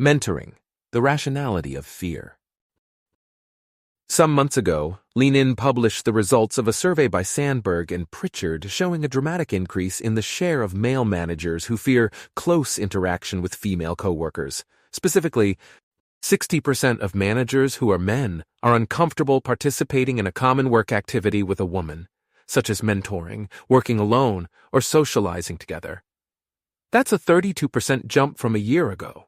Mentoring, the rationality of fear. Some months ago, Lean In published the results of a survey by Sandberg and Pritchard showing a dramatic increase in the share of male managers who fear close interaction with female coworkers. Specifically, 60% of managers who are men are uncomfortable participating in a common work activity with a woman, such as mentoring, working alone, or socializing together. That's a 32% jump from a year ago.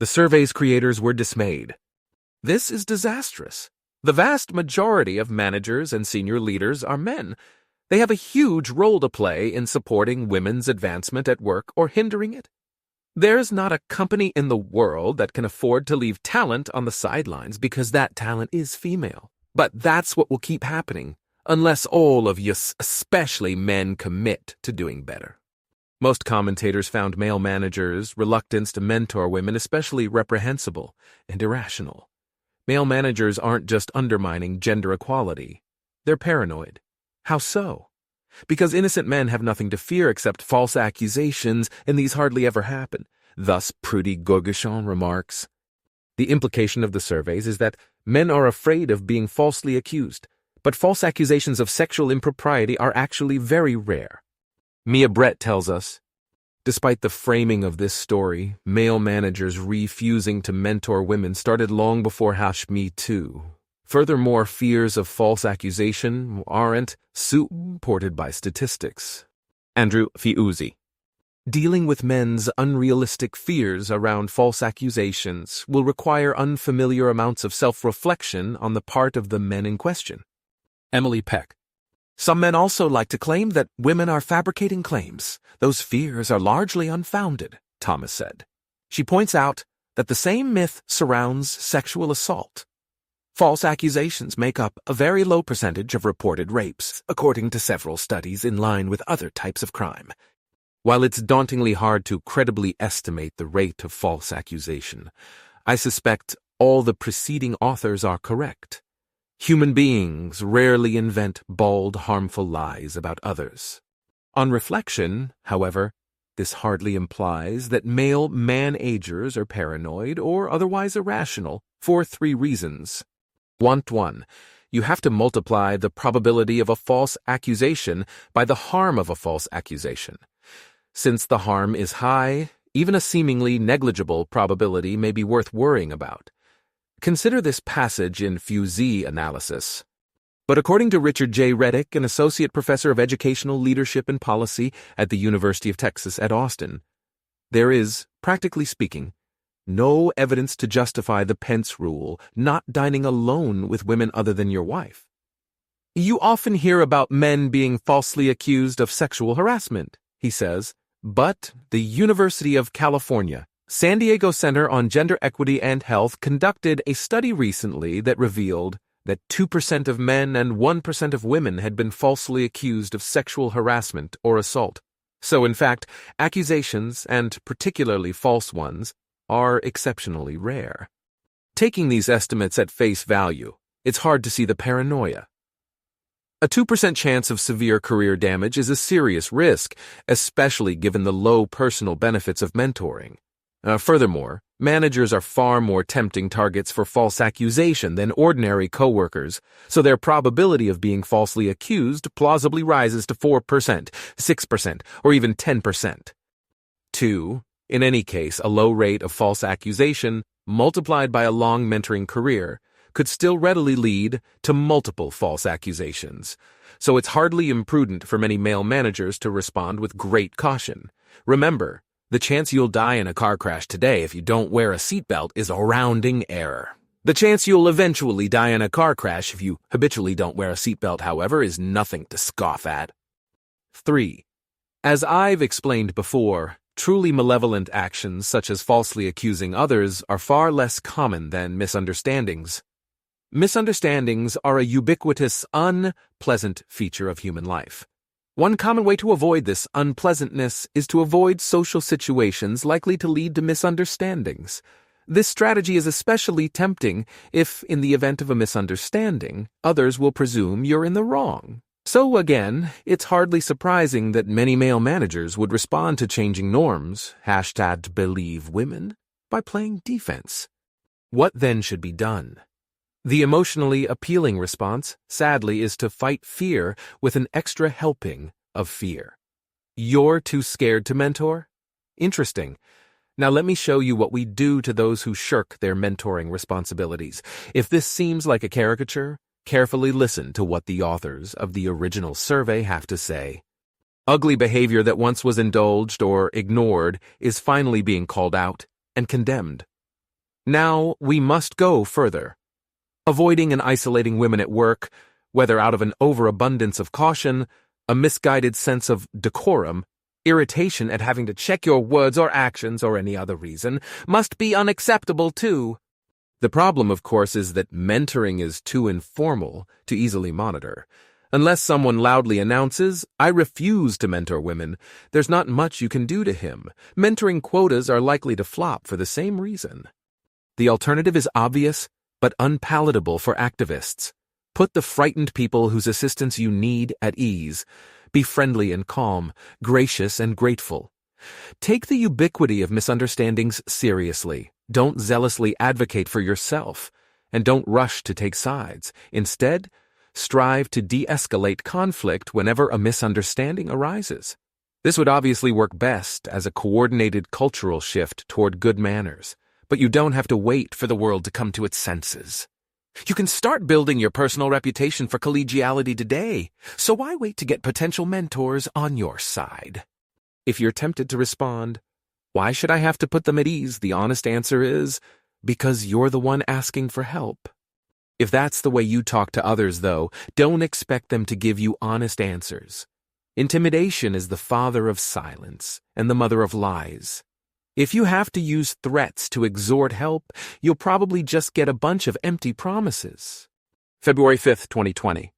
The survey's creators were dismayed. This is disastrous. The vast majority of managers and senior leaders are men. They have a huge role to play in supporting women's advancement at work or hindering it. There's not a company in the world that can afford to leave talent on the sidelines because that talent is female. But that's what will keep happening, unless all of you, especially men, commit to doing better. Most commentators found male managers' reluctance to mentor women especially reprehensible and irrational. Male managers aren't just undermining gender equality. They're paranoid. How so? Because innocent men have nothing to fear except false accusations, and these hardly ever happen. Thus, Prudy Gorguchon remarks. The implication of the surveys is that men are afraid of being falsely accused, but false accusations of sexual impropriety are actually very rare. Mia Brett tells us, despite the framing of this story, male managers refusing to mentor women started long before #Me Too. Furthermore, fears of false accusation aren't supported by statistics. Andrew Fiuzi. Dealing with men's unrealistic fears around false accusations will require unfamiliar amounts of self-reflection on the part of the men in question. Emily Peck. Some men also like to claim that women are fabricating claims. Those fears are largely unfounded, Thomas said. She points out that the same myth surrounds sexual assault. False accusations make up a very low percentage of reported rapes, according to several studies in line with other types of crime. While it's dauntingly hard to credibly estimate the rate of false accusation, I suspect all the preceding authors are correct. Human beings rarely invent bald, harmful lies about others. On reflection, however, this hardly implies that male man-agers are paranoid or otherwise irrational for 3 reasons. 1. You have to multiply the probability of a false accusation by the harm of a false accusation. Since the harm is high, even a seemingly negligible probability may be worth worrying about. Consider this passage in Fusey analysis. But according to Richard J. Reddick, an associate professor of educational leadership and policy at the University of Texas at Austin, there is, practically speaking, no evidence to justify the Pence rule, not dining alone with women other than your wife. You often hear about men being falsely accused of sexual harassment, he says, but the University of California, San Diego Center on Gender Equity and Health conducted a study recently that revealed that 2% of men and 1% of women had been falsely accused of sexual harassment or assault. So, in fact, accusations, and particularly false ones, are exceptionally rare. Taking these estimates at face value, it's hard to see the paranoia. A 2% chance of severe career damage is a serious risk, especially given the low personal benefits of mentoring. Furthermore, managers are far more tempting targets for false accusation than ordinary coworkers, so their probability of being falsely accused plausibly rises to 4%, 6%, or even 10%. 2. In any case, a low rate of false accusation, multiplied by a long mentoring career, could still readily lead to multiple false accusations, so it's hardly imprudent for many male managers to respond with great caution. Remember, the chance you'll die in a car crash today if you don't wear a seatbelt is a rounding error. The chance you'll eventually die in a car crash if you habitually don't wear a seatbelt, however, is nothing to scoff at. 3. As I've explained before, truly malevolent actions such as falsely accusing others are far less common than misunderstandings. Misunderstandings are a ubiquitous, unpleasant feature of human life. One common way to avoid this unpleasantness is to avoid social situations likely to lead to misunderstandings. This strategy is especially tempting if, in the event of a misunderstanding, others will presume you're in the wrong. So again, it's hardly surprising that many male managers would respond to changing norms, #BelieveWomen, by playing defense. What then should be done? The emotionally appealing response, sadly, is to fight fear with an extra helping of fear. You're too scared to mentor? Interesting. Now let me show you what we do to those who shirk their mentoring responsibilities. If this seems like a caricature, carefully listen to what the authors of the original survey have to say. Ugly behavior that once was indulged or ignored is finally being called out and condemned. Now we must go further. Avoiding and isolating women at work, whether out of an overabundance of caution, a misguided sense of decorum, irritation at having to check your words or actions, or any other reason, must be unacceptable too. The problem, of course, is that mentoring is too informal to easily monitor. Unless someone loudly announces, "I refuse to mentor women," there's not much you can do to him. Mentoring quotas are likely to flop for the same reason. The alternative is obvious, but unpalatable for activists. Put the frightened people whose assistance you need at ease. Be friendly and calm, gracious and grateful. Take the ubiquity of misunderstandings seriously. Don't zealously advocate for yourself, and don't rush to take sides. Instead, strive to de-escalate conflict whenever a misunderstanding arises. This would obviously work best as a coordinated cultural shift toward good manners, but you don't have to wait for the world to come to its senses. You can start building your personal reputation for collegiality today, so why wait to get potential mentors on your side? If you're tempted to respond, "Why should I have to put them at ease?" the honest answer is, because you're the one asking for help. If that's the way you talk to others, though, don't expect them to give you honest answers. Intimidation is the father of silence and the mother of lies. If you have to use threats to exhort help, you'll probably just get a bunch of empty promises. February 5th, 2020.